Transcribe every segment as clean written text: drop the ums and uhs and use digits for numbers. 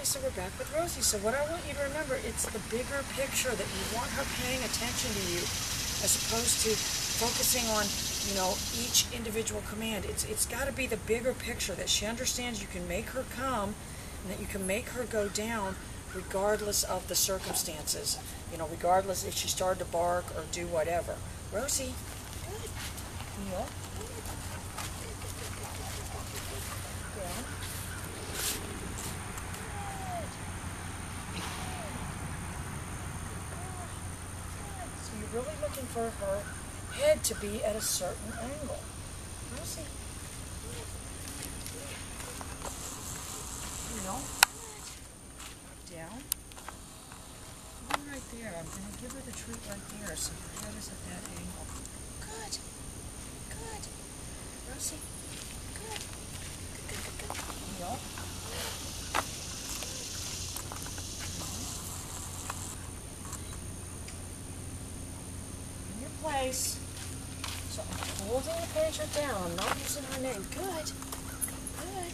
Okay, so we're back with Rosie. So what I want you to remember, it's the bigger picture that you want her paying attention to you, as opposed to focusing on, each individual command. It's got to be the bigger picture that she understands you can make her come and that you can make her go down regardless of the circumstances. Regardless if she started to bark or do whatever. Rosie, good. Heel. Down. So you're really looking for her head to be at a certain angle. Rosie. Heel. Down. Right there. I'm going to give her the treat right there so her head is at that angle. Good. Good. Rosie. Good. Good. Heel. In your place. So I'm holding the pager down. I'm not using her name. Good. Good.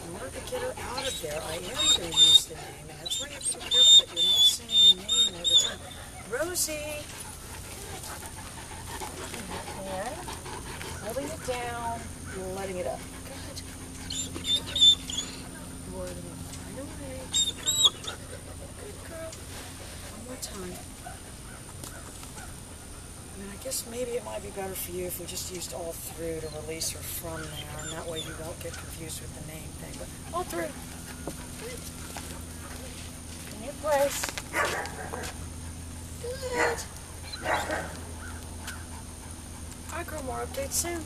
In order to get her out of there, I am going to use the name, and that's why you have to be careful that you're not saying the name all the time. Rosie! And holding it down, letting it up. Good. Lord, right away. Good girl. One more time. I guess maybe it might be better for you if we just used all through to release her from there, and that way you won't get confused with the name thing. But all through. Good. In your place. Good. I'll grow more updates soon.